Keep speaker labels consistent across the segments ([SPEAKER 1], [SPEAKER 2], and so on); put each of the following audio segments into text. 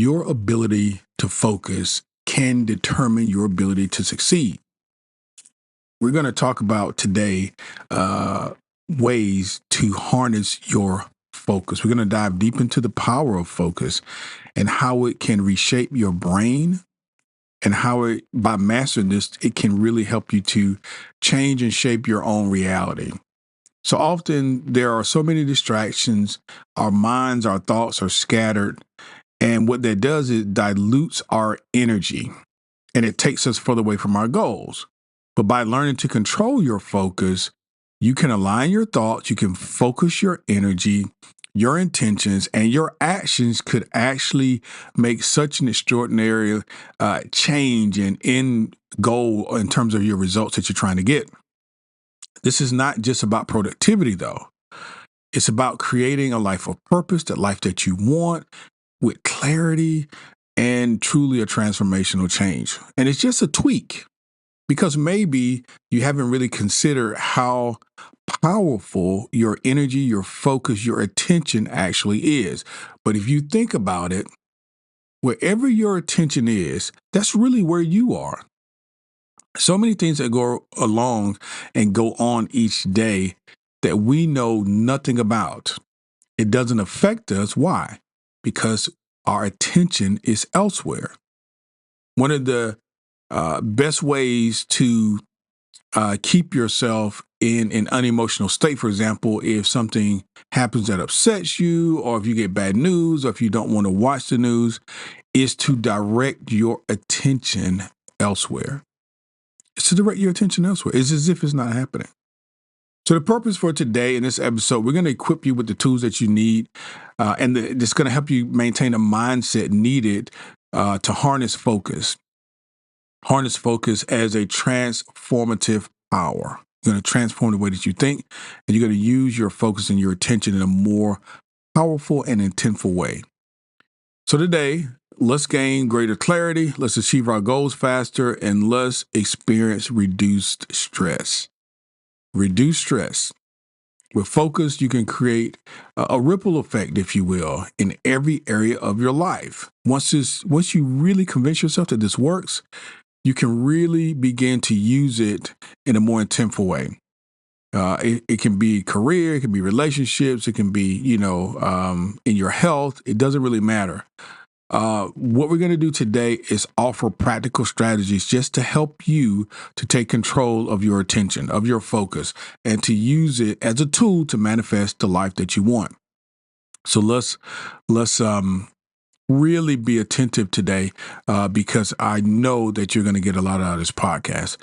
[SPEAKER 1] your ability to focus can determine your ability to succeed. We're going to talk about today ways to harness your focus. We're going to dive deep into the power of focus and how it can reshape your brain, and how by mastering this, it can really help you to change and shape your own reality. So often there are so many distractions. Our minds, our thoughts are scattered. And what that does is dilutes our energy and it takes us further away from our goals. But by learning to control your focus, you can align your thoughts, you can focus your energy, your intentions, and your actions could actually make such an extraordinary change and end goal in terms of your results that you're trying to get. This is not just about productivity, though. It's about creating a life of purpose, that life that you want, with clarity and truly a transformational change. And it's just a tweak because maybe you haven't really considered how powerful your energy, your focus, your attention actually is. But if you think about it, wherever your attention is, that's really where you are. So many things that go along and go on each day that we know nothing about. It doesn't affect us. Why? Because our attention is elsewhere. One of the best ways to keep yourself in an unemotional state, for example, if something happens that upsets you, or if you get bad news, or if you don't want to watch the news, is to direct your attention elsewhere. It's to direct your attention elsewhere. It's as if it's not happening. So the purpose for today in this episode, we're going to equip you with the tools that you need, and it's going to help you maintain a mindset needed to harness focus. Harness focus as a transformative power. You're going to transform the way that you think, and you're going to use your focus and your attention in a more powerful and intentful way. So today, let's gain greater clarity, let's achieve our goals faster, and let's experience reduced stress. Reduce stress. With focus, you can create a ripple effect, if you will, in every area of your life. Once you really convince yourself that this works, you can really begin to use it in a more intentful way. It can be career, it can be relationships, it can be, in your health. It doesn't really matter. What we're going to do today is offer practical strategies just to help you to take control of your attention, of your focus, and to use it as a tool to manifest the life that you want. So let's really be attentive today because I know that you're going to get a lot out of this podcast.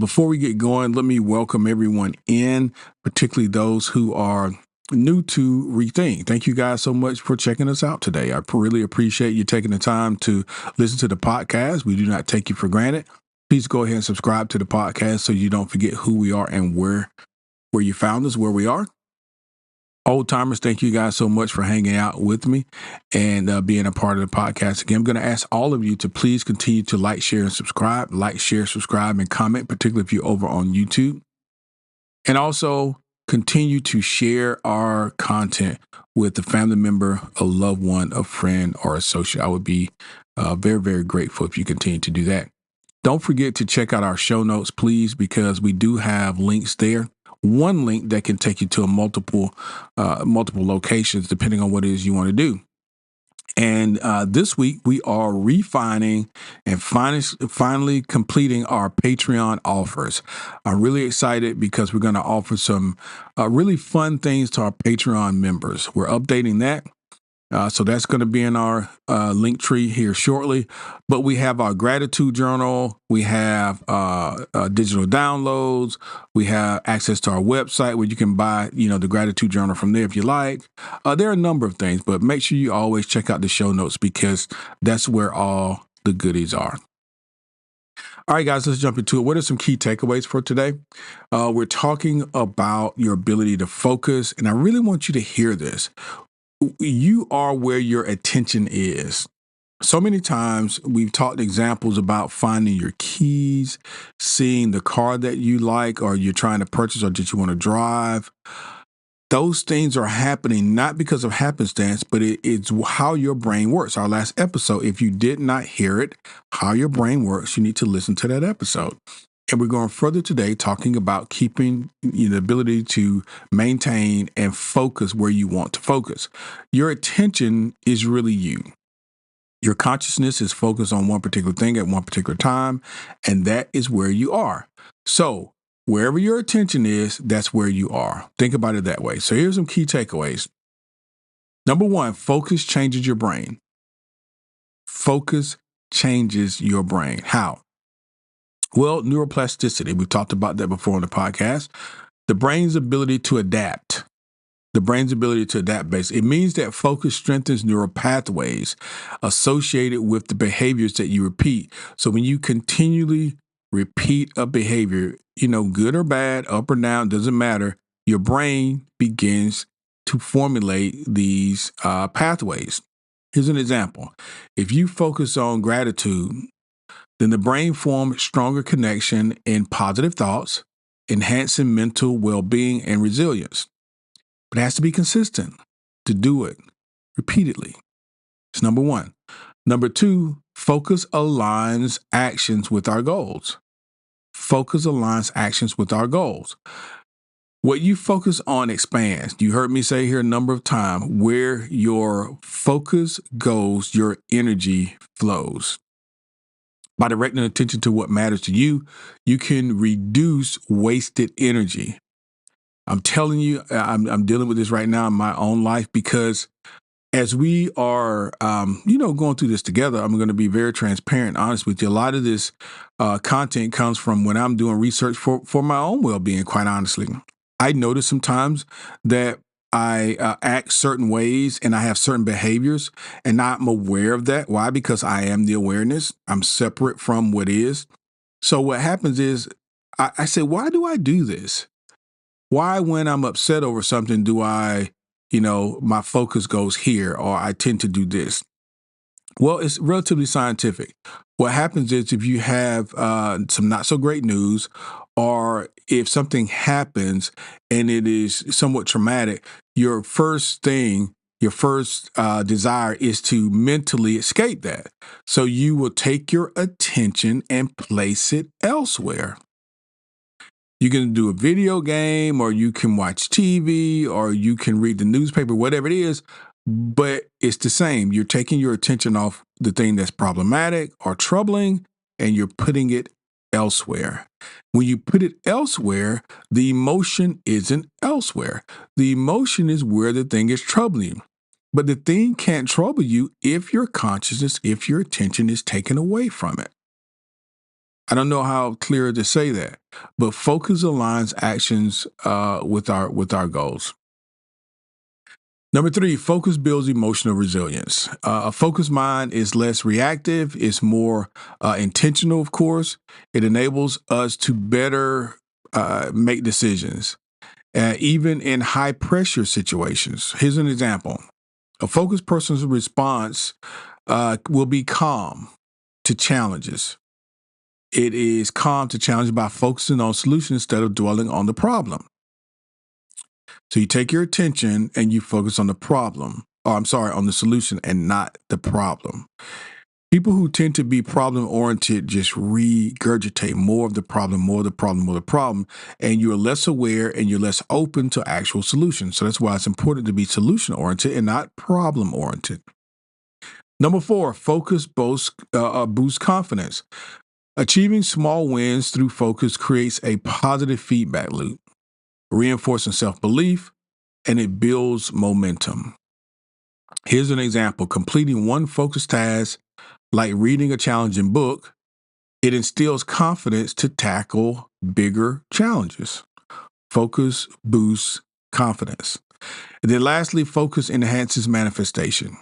[SPEAKER 1] Before we get going, let me welcome everyone in, particularly those who are new to Rethink. Thank you guys so much for checking us out today. I really appreciate you taking the time to listen to the podcast. We do not take you for granted. Please go ahead and subscribe to the podcast so you don't forget who we are and where you found us, where we are. Old timers, thank you guys so much for hanging out with me and being a part of the podcast. Again, I'm going to ask all of you to please continue to like, share, and subscribe. Like, share, subscribe, and comment, particularly if you're over on YouTube. And also, continue to share our content with a family member, a loved one, a friend, or associate. I would be very, very grateful if you continue to do that. Don't forget to check out our show notes, please, because we do have links there. One link that can take you to multiple locations, depending on what it is you want to do. And this week, we are refining and finally completing our Patreon offers. I'm really excited because we're going to offer some really fun things to our Patreon members. We're updating that. So that's going to be in our link tree here shortly. But we have our gratitude journal. We have digital downloads. We have access to our website where you can buy, the gratitude journal from there if you like. There are a number of things, but make sure you always check out the show notes because that's where all the goodies are. All right, guys, let's jump into it. What are some key takeaways for today? We're talking about your ability to focus, and I really want you to hear this. You are where your attention is. So many times we've talked examples about finding your keys, seeing the car that you like or you're trying to purchase or that you want to drive. those things are happening not because of happenstance, but it's how your brain works. Our last episode, if you did not hear it, how your brain works, you need to listen to that episode. And we're going further today talking about keeping the ability to maintain and focus where you want to focus. Your attention is really you. Your consciousness is focused on one particular thing at one particular time, and that is where you are. So wherever your attention is, that's where you are. Think about it that way. So here's some key takeaways. Number one, focus changes your brain. Focus changes your brain. How? Well, neuroplasticity. We've talked about that before on the podcast. The brain's ability to adapt. It means that focus strengthens neural pathways associated with the behaviors that you repeat. So when you continually repeat a behavior, good or bad, up or down, doesn't matter, your brain begins to formulate these pathways. Here's an example. If you focus on gratitude, then the brain forms stronger connection in positive thoughts, enhancing mental well-being and resilience. But it has to be consistent to do it repeatedly. It's number one. Number two, focus aligns actions with our goals. Focus aligns actions with our goals. What you focus on expands. You heard me say here a number of times, where your focus goes, your energy flows. By directing attention to what matters to you, you can reduce wasted energy. I'm telling you, I'm dealing with this right now in my own life, because as we are, going through this together, I'm going to be very transparent, honest with you. A lot of this content comes from when I'm doing research for my own well-being, quite honestly. I notice sometimes that I act certain ways and I have certain behaviors, and I'm aware of that. Why? Because I am the awareness. I'm separate from what is. So what happens is I say, why do I do this? Why, when I'm upset over something, do I, my focus goes here, or I tend to do this? Well, it's relatively scientific. What happens is if you have some not so great news, or if something happens and it is somewhat traumatic, your first desire is to mentally escape that. So you will take your attention and place it elsewhere. You can do a video game, or you can watch TV, or you can read the newspaper, whatever it is, but it's the same. You're taking your attention off the thing that's problematic or troubling, and you're putting it elsewhere. When you put it elsewhere, the emotion isn't elsewhere. The emotion is where the thing is troubling you. But the thing can't trouble you if your consciousness, if your attention is taken away from it. I don't know how clear to say that, but focus aligns actions with our goals. Number three, focus builds emotional resilience. A focused mind is less reactive. It's more intentional, of course. It enables us to better make decisions, even in high pressure situations. Here's an example. A focused person's response will be calm to challenges. It is calm to challenge by focusing on solutions instead of dwelling on the problem. So you take your attention and you focus on the on the solution and not the problem. People who tend to be problem-oriented just regurgitate more of the problem, and you're less aware and you're less open to actual solutions. So that's why it's important to be solution-oriented and not problem-oriented. Number four, focus boosts confidence. Achieving small wins through focus creates a positive feedback loop, reinforcing self-belief, and it builds momentum. Here's an example. Completing one focused task, like reading a challenging book, it instills confidence to tackle bigger challenges. Focus boosts confidence. And then lastly, focus enhances manifestation.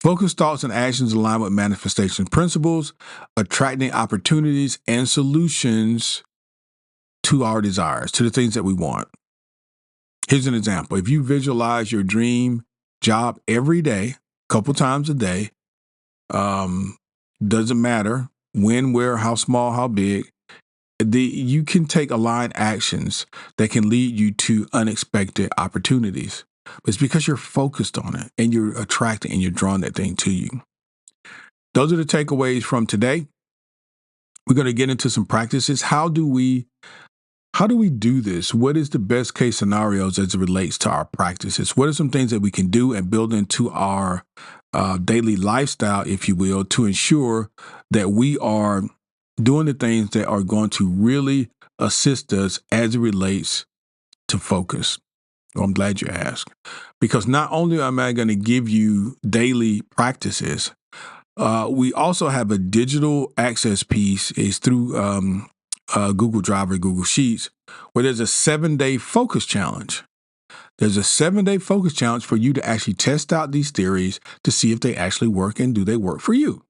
[SPEAKER 1] Focused thoughts and actions align with manifestation principles, attracting opportunities and solutions to our desires, to the things that we want. Here's an example. If you visualize your dream job every day, a couple times a day, doesn't matter when, where, how small, how big, You can take aligned actions that can lead you to unexpected opportunities. But it's because you're focused on it and you're attracting and you're drawing that thing to you. Those are the takeaways from today. We're going to get into some practices. How do we do this? What is the best case scenarios as it relates to our practices? What are some things that we can do and build into our daily lifestyle, if you will, to ensure that we are doing the things that are going to really assist us as it relates to focus? Well, I'm glad you asked, because not only am I going to give you daily practices, we also have a digital access piece. It's through Google Drive or Google Sheets, where there's a 7-day focus challenge. There's a 7-day focus challenge for you to actually test out these theories to see if they actually work and do they work for you.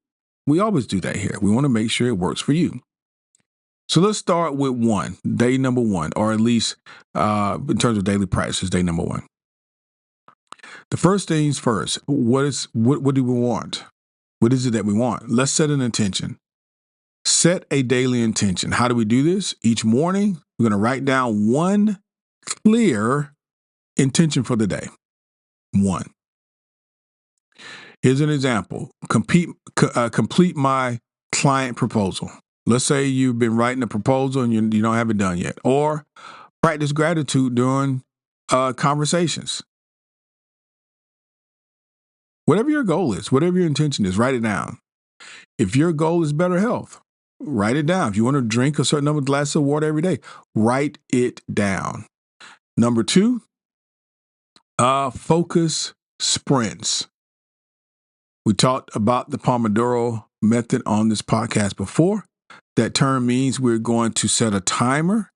[SPEAKER 1] We always do that here. We want to make sure it works for you. So let's start with day number 1, or at least in terms of daily practices, day number 1. The first things first, what do we want? What is it that we want? Let's set an intention. Set a daily intention. How do we do this? Each morning, we're going to write down one clear intention for the day. 1. Here's an example. Complete my client proposal. Let's say you've been writing a proposal and you don't have it done yet. Or practice gratitude during conversations. Whatever your goal is, whatever your intention is, write it down. If your goal is better health, write it down. If you want to drink a certain number of glasses of water every day, write it down. Number 2, focus sprints. We talked about the Pomodoro method on this podcast before. That term means we're going to set a timer,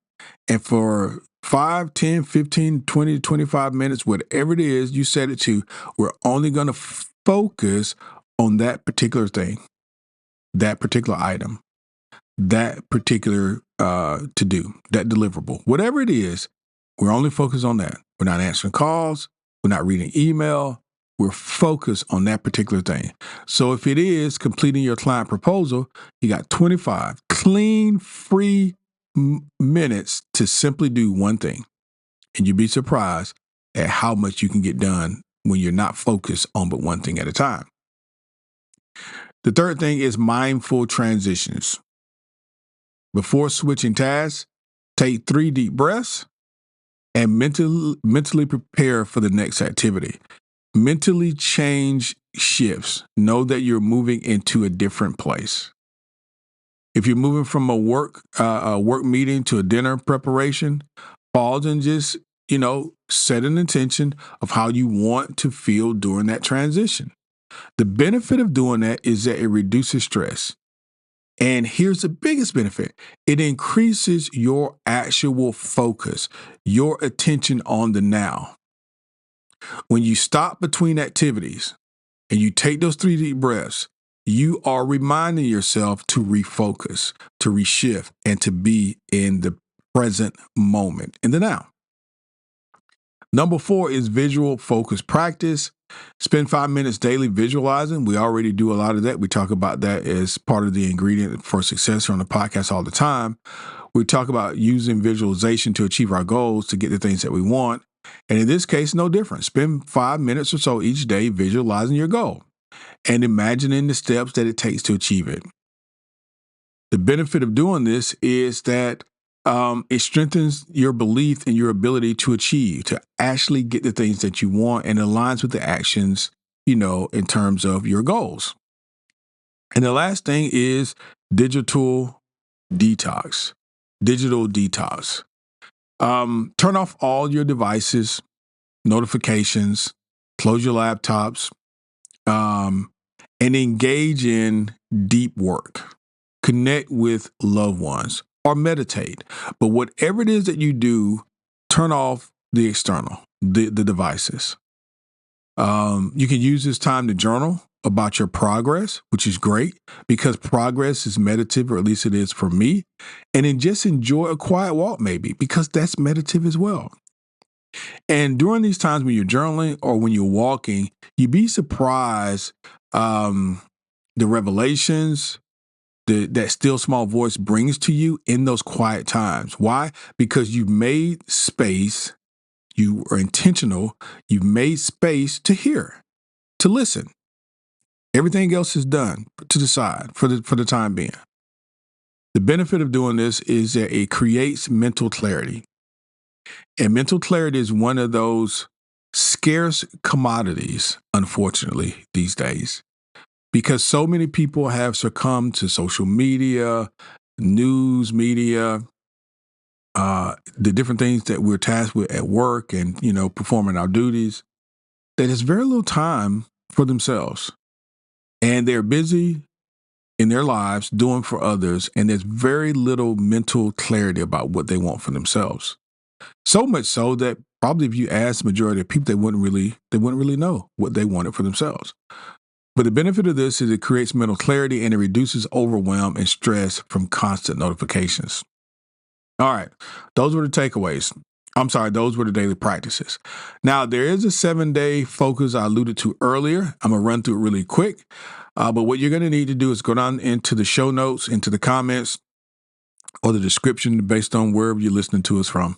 [SPEAKER 1] and for 5, 10, 15, 20, 25 minutes, whatever it is you set it to, we're only going to focus on that particular thing, that particular item, that particular to-do, that deliverable. Whatever it is, we're only focused on that. We're not answering calls. We're not reading email. We're focused on that particular thing. So if it is completing your client proposal, you got 25 clean, free minutes to simply do one thing. And you'd be surprised at how much you can get done when you're not focused on but one thing at a time. The third thing is mindful transitions. Before switching tasks, take 3 deep breaths and mentally prepare for the next activity. Mentally change shifts. Know that you're moving into a different place. If you're moving from a work meeting to a dinner preparation, pause and just, set an intention of how you want to feel during that transition. The benefit of doing that is that it reduces stress. And here's the biggest benefit. It increases your actual focus, your attention on the now. When you stop between activities and you take those 3 deep breaths, you are reminding yourself to refocus, to reshift, and to be in the present moment, in the now. Number 4 is visual focus practice. Spend 5 minutes daily visualizing. We already do a lot of that. We talk about that as part of the ingredient for success on the podcast all the time. We talk about using visualization to achieve our goals, to get the things that we want. And in this case, no different. Spend 5 minutes or so each day visualizing your goal and imagining the steps that it takes to achieve it. The benefit of doing this is that it strengthens your belief in your ability to achieve, to actually get the things that you want, and aligns with the actions, in terms of your goals. And the last thing is digital detox. Digital detox. Turn off all your devices, notifications, close your laptops, and engage in deep work. Connect with loved ones or meditate. But whatever it is that you do, turn off the external, the devices. You can use this time to journal about your progress, which is great because progress is meditative, or at least it is for me. And then just enjoy a quiet walk maybe, because that's meditative as well. And during these times when you're journaling or when you're walking, you'd be surprised the revelations, that still small voice brings to you in those quiet times. Why? Because you've made space, you are intentional, you've made space to hear, to listen. Everything else is done to the side for the time being. The benefit of doing this is that it creates mental clarity. And mental clarity is one of those scarce commodities, unfortunately, these days, because so many people have succumbed to social media, news media, the different things that we're tasked with at work and, performing our duties, that there's very little time for themselves. And they're busy in their lives doing for others, and there's very little mental clarity about what they want for themselves. So much so that probably if you ask the majority of people, they wouldn't really know what they wanted for themselves. But the benefit of this is it creates mental clarity and it reduces overwhelm and stress from constant notifications. All right, those were the takeaways. Those were the daily practices. Now, there is a 7-day focus I alluded to earlier. I'm going to run through it really quick. But what you're going to need to do is go down into the show notes, into the comments, or the description based on wherever you're listening to us from.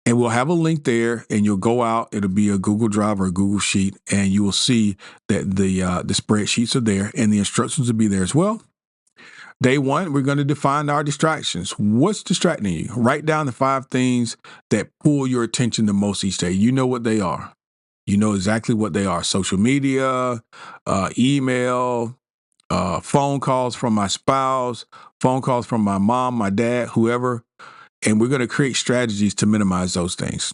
[SPEAKER 1] And we'll have a link there, and you'll go out. It'll be a Google Drive or a Google Sheet, and you will see that the spreadsheets are there, and the instructions will be there as well. Day 1, we're going to define our distractions. What's distracting you? Write down the 5 things that pull your attention the most each day. You know what they are. You know exactly what they are. Social media, email, phone calls from my spouse, phone calls from my mom, my dad, whoever. And we're going to create strategies to minimize those things.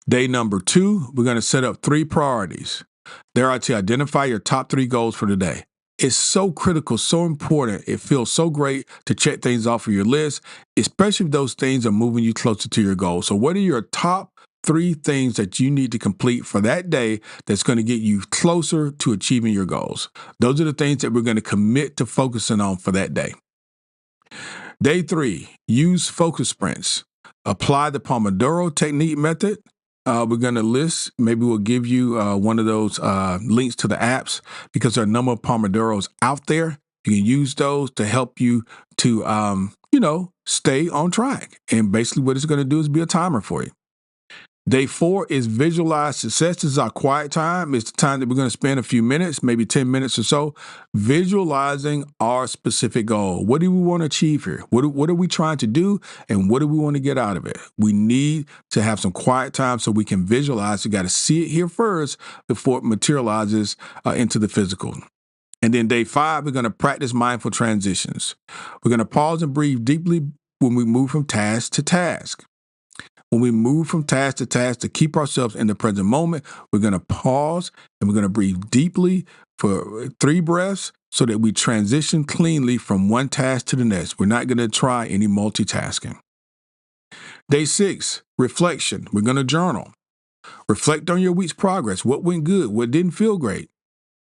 [SPEAKER 1] Day number 2, we're going to set up 3 priorities. There are to identify your top 3 goals for the day. It's so critical, so important. It feels so great to check things off of your list, especially if those things are moving you closer to your goal. So what are your top 3 things that you need to complete for that day that's going to get you closer to achieving your goals? Those are the things that we're going to commit to focusing on for that day. Day 3, use focus sprints. Apply the Pomodoro technique method. We're going to list, maybe we'll give you one of those links to the apps because there are a number of Pomodoros out there. You can use those to help you to, stay on track. And basically what it's going to do is be a timer for you. Day 4 is visualize success. This is our quiet time. It's the time that we're going to spend a few minutes, maybe 10 minutes or so, visualizing our specific goal. What do we want to achieve here? What are we trying to do? And what do we want to get out of it? We need to have some quiet time so we can visualize. You got to see it here first before it materializes into the physical. And then day 5, we're going to practice mindful transitions. We're going to pause and breathe deeply when we move from task to task. When we move from task to keep ourselves in the present moment, we're going to pause and we're going to breathe deeply for 3 breaths so that we transition cleanly from one task to the next. We're not going to try any multitasking. Day 6, reflection. We're going to journal. Reflect on your week's progress. What went good? What didn't feel great?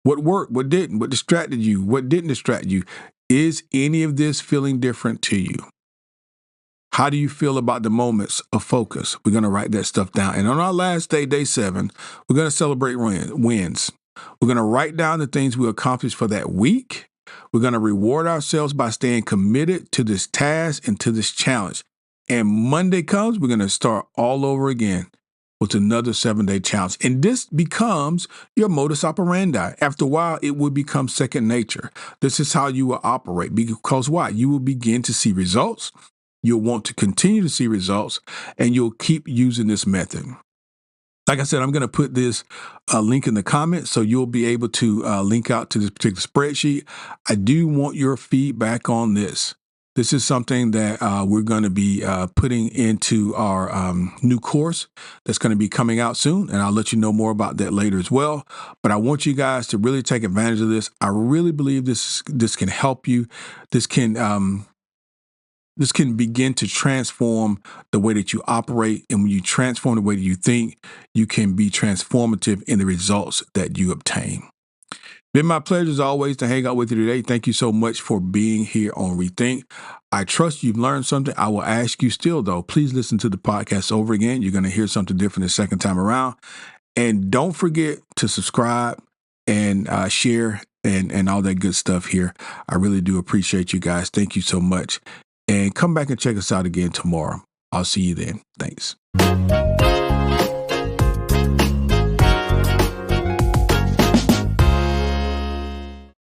[SPEAKER 1] What worked? What didn't? What distracted you? What didn't distract you? Is any of this feeling different to you? How do you feel about the moments of focus? We're going to write that stuff down. And on our last day, day 7, we're going to celebrate wins. We're going to write down the things we accomplished for that week. We're going to reward ourselves by staying committed to this task and to this challenge. And Monday comes, we're going to start all over again with another 7-day challenge. And this becomes your modus operandi. After a while, it will become second nature. This is how you will operate. Because why? You will begin to see results. You'll want to continue to see results, and you'll keep using this method. Like I said, I'm going to put this link in the comments so you'll be able to link out to this particular spreadsheet. I do want your feedback on this. This is something that we're going to be putting into our new course that's going to be coming out soon, and I'll let you know more about that later as well. But I want you guys to really take advantage of this. I really believe this can help you. This can begin to transform the way that you operate. And when you transform the way that you think, you can be transformative in the results that you obtain. Been my pleasure as always to hang out with you today. Thank you so much for being here on Rethink. I trust you've learned something. I will ask you still, though, please listen to the podcast over again. You're going to hear something different the second time around. And don't forget to subscribe and share and all that good stuff here. I really do appreciate you guys. Thank you so much. And come back and check us out again tomorrow. I'll see you then. Thanks.